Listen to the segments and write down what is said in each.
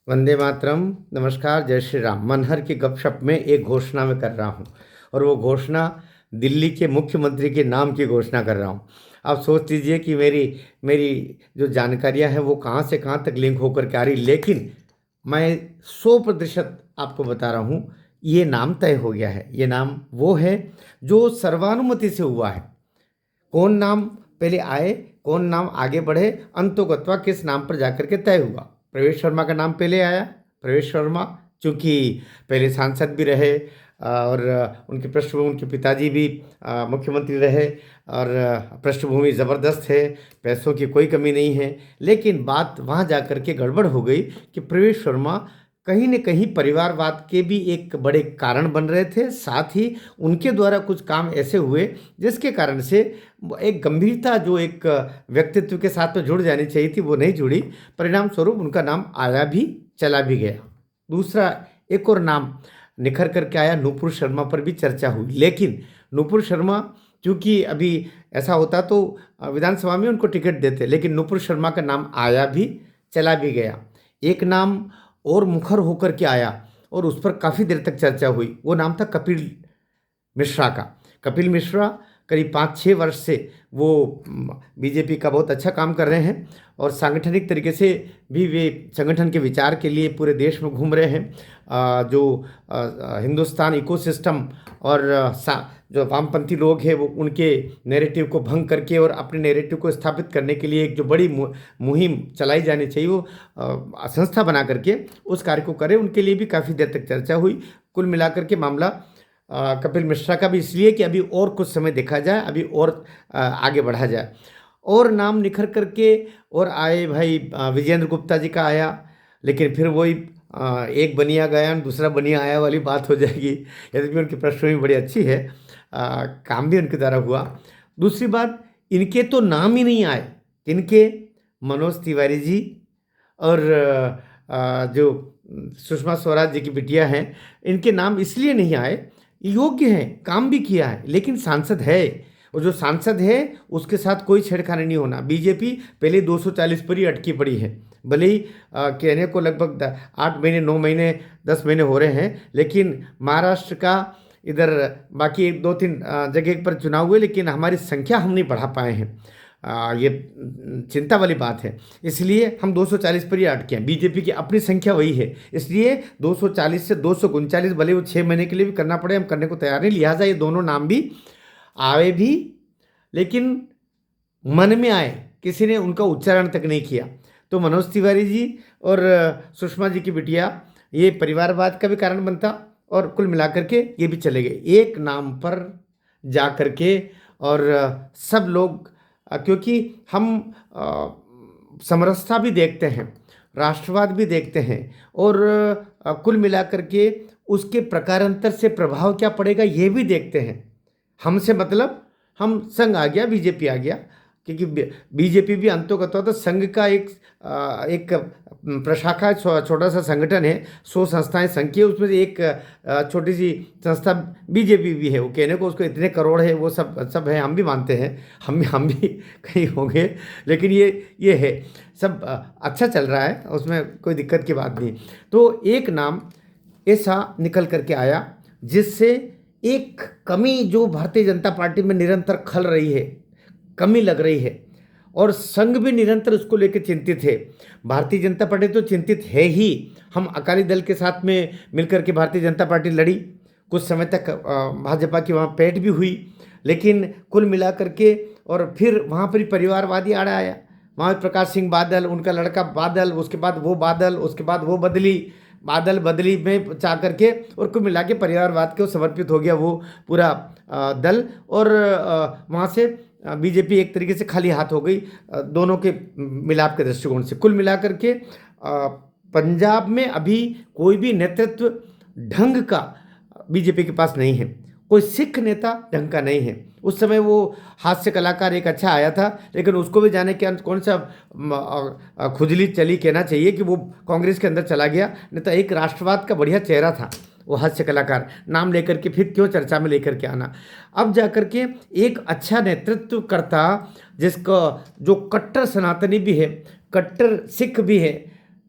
वंदे मातरम। नमस्कार, जय श्री राम। मनहर की गपशप में एक घोषणा मैं कर रहा हूँ और वो घोषणा दिल्ली के मुख्यमंत्री के नाम की घोषणा कर रहा हूँ। आप सोच लीजिए कि मेरी मेरी जो जानकारियाँ हैं वो कहाँ से कहाँ तक लिंक होकर के आ रही, लेकिन मैं 100% आपको बता रहा हूँ। ये नाम तय हो गया है। ये नाम वो है जो सर्वानुमति से हुआ है। कौन नाम पहले आए, कौन नाम आगे बढ़े, अंतोगत्वा किस नाम पर जाकर के तय हुआ। प्रवेश शर्मा का नाम पहले आया। प्रवेश शर्मा चूंकि पहले सांसद भी रहे और उनकी पृष्ठभूमि, उनके पिताजी भी मुख्यमंत्री रहे और पृष्ठभूमि ज़बरदस्त है, पैसों की कोई कमी नहीं है। लेकिन बात वहाँ जाकर के गड़बड़ हो गई कि प्रवेश शर्मा कहीं न कहीं परिवारवाद के भी एक बड़े कारण बन रहे थे। साथ ही उनके द्वारा कुछ काम ऐसे हुए जिसके कारण से एक गंभीरता जो एक व्यक्तित्व के साथ में जुड़ जानी चाहिए थी वो नहीं जुड़ी। परिणाम स्वरूप उनका नाम आया भी, चला भी गया। दूसरा एक और नाम निखर करके आया, नूपुर शर्मा पर भी चर्चा हुई। लेकिन नूपुर शर्मा चूंकि अभी ऐसा होता तो विधानसभा में उनको टिकट देते, लेकिन नूपुर शर्मा का नाम आया भी, चला भी गया। एक नाम और मुखर होकर के आया और उस पर काफ़ी देर तक चर्चा हुई। वो नाम था कपिल मिश्रा का। कपिल मिश्रा करीब 5-6 वर्ष से वो बीजेपी का बहुत अच्छा काम कर रहे हैं और सांगठनिक तरीके से भी वे संगठन के विचार के लिए पूरे देश में घूम रहे हैं। जो हिंदुस्तान इकोसिस्टम और जो वामपंथी लोग हैं वो उनके नैरेटिव को भंग करके और अपने नैरेटिव को स्थापित करने के लिए एक जो बड़ी मुहिम चलाई जानी चाहिए वो संस्था बना करके उस कार्य को करें, उनके लिए भी काफ़ी देर तक चर्चा हुई। कुल मिलाकर के मामला कपिल मिश्रा का भी इसलिए कि अभी और कुछ समय देखा जाए, अभी और आगे बढ़ा जाए। और नाम निखर करके और आए भाई, विजेंद्र गुप्ता जी का आया, लेकिन फिर वही एक बनिया गया दूसरा बनिया आया वाली बात हो जाएगी। यद्यपि उनकी पृष्ठभूमि बड़ी अच्छी है, काम भी उनके द्वारा हुआ। दूसरी बात, इनके तो नाम ही नहीं आए। इनके मनोज तिवारी जी और जो सुषमा स्वराज जी की बिटिया हैं, इनके नाम इसलिए नहीं आए, योग्य हैं, काम भी किया है, लेकिन सांसद है और जो सांसद है उसके साथ कोई छेड़खानी नहीं होना। बीजेपी पहले 240 पर ही अटकी पड़ी है। भले ही कहने को लगभग 8 महीने, 9 महीने, 10 महीने हो रहे हैं, लेकिन महाराष्ट्र का इधर बाकी 2-3 जगह पर चुनाव हुए, लेकिन हमारी संख्या हम नहीं बढ़ा पाए हैं। ये चिंता वाली बात है। इसलिए हम 240 पर ही अटके हैं। बीजेपी की अपनी संख्या वही है, इसलिए 240 से 239 भले वो 6 महीने के लिए भी करना पड़े, हम करने को तैयार नहीं। लिहाजा ये दोनों नाम भी आए भी, लेकिन मन में आए, किसी ने उनका उच्चारण तक नहीं किया। तो मनोज तिवारी जी और सुषमा जी की बिटिया, ये परिवारवाद का भी कारण बनता और कुल मिलाकर के ये भी चले गए एक नाम पर जा कर के। और सब लोग क्योंकि हम समरसता भी देखते हैं, राष्ट्रवाद भी देखते हैं और कुल मिलाकर के उसके प्रकारांतर से प्रभाव क्या पड़ेगा ये भी देखते हैं। हमसे मतलब हम संघ आ गया, बीजेपी आ गया, क्योंकि बीजेपी भी अंतोगत्वा तो संघ का एक प्रशाखा, छोटा सा संगठन है। 100 संस्थाएं संघ की है, उसमें से एक छोटी सी संस्था बीजेपी भी है। वो कहने को उसको इतने करोड़ है, वो सब है, हम भी मानते हैं, हम भी कहीं होंगे, लेकिन ये है सब अच्छा चल रहा है, उसमें कोई दिक्कत की बात नहीं। तो एक नाम ऐसा निकल करके आया जिससे एक कमी जो भारतीय जनता पार्टी में निरंतर खल रही है, कमी लग रही है, और संघ भी निरंतर उसको लेकर चिंतित है। भारतीय जनता पार्टी तो चिंतित है ही। हम अकाली दल के साथ में मिलकर के भारतीय जनता पार्टी लड़ी, कुछ समय तक भाजपा की वहाँ पैठ भी हुई, लेकिन कुल मिलाकर के और फिर वहाँ पर ही परिवारवादी आड़ा आया। वहाँ प्रकाश सिंह बादल, उनका लड़का बादल, उसके बाद वो बादल, उसके बाद वो बादल बदली में जा करके, और कुल मिला के परिवारवाद को समर्पित हो गया वो पूरा दल। और वहाँ से बीजेपी एक तरीके से खाली हाथ हो गई दोनों के मिलाप के दृष्टिकोण से। कुल मिलाकर के पंजाब में अभी कोई भी नेतृत्व ढंग का बीजेपी के पास नहीं है, कोई सिख नेता ढंग का नहीं है। उस समय वो हास्य कलाकार एक अच्छा आया था, लेकिन उसको भी जाने क्या कौन सा खुजली चली कहना चाहिए कि वो कांग्रेस के अंदर चला गया। नहीं तो एक राष्ट्रवाद का बढ़िया चेहरा था वो हास्य कलाकार, नाम लेकर के फिर क्यों चर्चा में लेकर के आना। अब जाकर के एक अच्छा नेतृत्व करता जिसका जो कट्टर सनातनी भी है, कट्टर सिख भी है,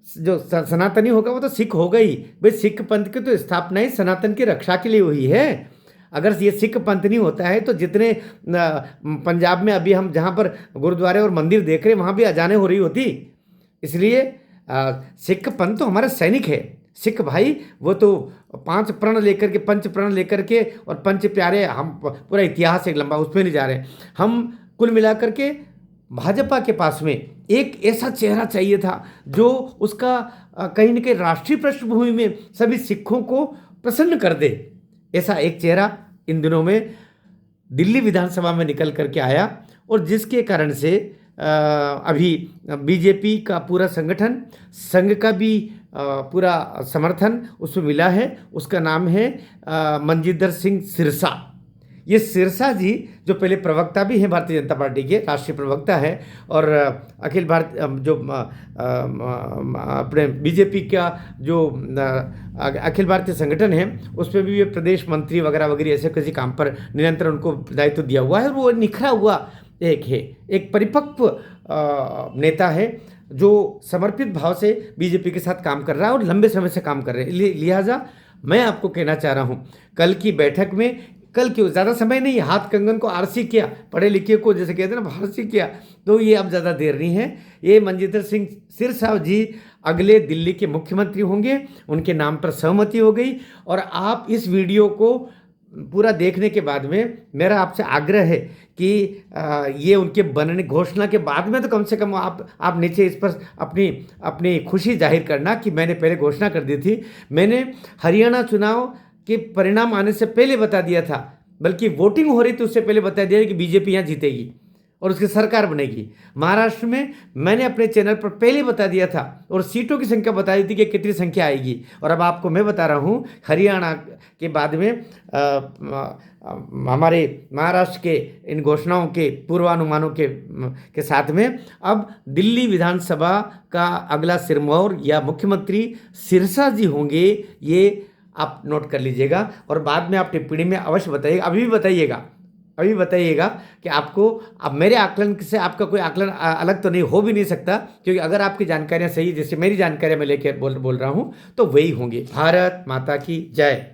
जो सनातनी होगा वो तो सिख होगा ही। भाई सिख पंथ की तो स्थापना ही सनातन की रक्षा के लिए हुई है। अगर ये सिख पंथ नहीं होता है तो जितने पंजाब में अभी हम जहाँ पर गुरुद्वारे और मंदिर देख रहे हैं वहाँ भी अजानें हो रही होती। इसलिए सिख पंथ तो हमारा सैनिक है। सिख भाई वो तो 5 प्रण लेकर के, 5 प्रण लेकर के और 5 प्यारे, हम पूरा इतिहास एक लंबा उस पर नहीं जा रहे। हम कुल मिलाकर के भाजपा के पास में एक ऐसा चेहरा चाहिए था जो उसका कहीं न कहीं राष्ट्रीय पृष्ठभूमि में सभी सिखों को प्रसन्न कर दे। ऐसा एक चेहरा इन दिनों में दिल्ली विधानसभा में निकल करके आया और जिसके कारण से अभी बीजेपी का पूरा संगठन, संघ का भी पूरा समर्थन उसमें मिला है। उसका नाम है मनजिंदर सिंह सिरसा। ये सिरसा जी जो पहले प्रवक्ता भी हैं भारतीय जनता पार्टी के, राष्ट्रीय प्रवक्ता है, और अखिल भारत जो अपने बीजेपी का जो अखिल भारतीय संगठन है उसमें भी ये प्रदेश मंत्री वगैरह वगैरह ऐसे किसी काम पर निरंतर उनको दायित्व दिया हुआ है। और वो निखरा हुआ एक परिपक्व नेता है जो समर्पित भाव से बीजेपी के साथ काम कर रहा है और लंबे समय से काम कर रहे हैं। लिहाजा मैं आपको कहना चाह रहा हूँ, कल की बैठक में, कल क्यों, ज़्यादा समय नहीं, हाथ कंगन को आरसी किया, पढ़े लिखे को जैसे कहते हैं ना आरसी किया, तो ये अब ज़्यादा देर नहीं है। ये मनजिंदर सिंह सिरसा जी अगले दिल्ली के मुख्यमंत्री होंगे, उनके नाम पर सहमति हो गई। और आप इस वीडियो को पूरा देखने के बाद में मेरा आपसे आग्रह है कि ये उनके बनने घोषणा के बाद में तो कम से कम आप नीचे इस पर अपनी खुशी जाहिर करना कि मैंने पहले घोषणा कर दी थी। मैंने हरियाणा चुनाव के परिणाम आने से पहले बता दिया था, बल्कि वोटिंग हो रही थी उससे पहले बता दिया कि बीजेपी यहाँ जीतेगी और उसकी सरकार बनेगी। महाराष्ट्र में मैंने अपने चैनल पर पहले बता दिया था और सीटों की संख्या बता दी थी कि कितनी संख्या आएगी। और अब आपको मैं बता रहा हूँ, हरियाणा के बाद में हमारे महाराष्ट्र के इन घोषणाओं के पूर्वानुमानों के साथ में अब दिल्ली विधानसभा का अगला सिरमौर या मुख्यमंत्री सिरसा जी होंगे। ये आप नोट कर लीजिएगा और बाद में आप टिप्पणी में अवश्य बताइएगा। अभी बताइएगा कि आपको, अब मेरे आकलन से आपका कोई आकलन अलग तो नहीं हो भी नहीं सकता, क्योंकि अगर आपकी जानकारियाँ सही, जैसे मेरी जानकारियाँ मैं लेकर बोल रहा हूँ, तो वही होंगी। भारत माता की जय।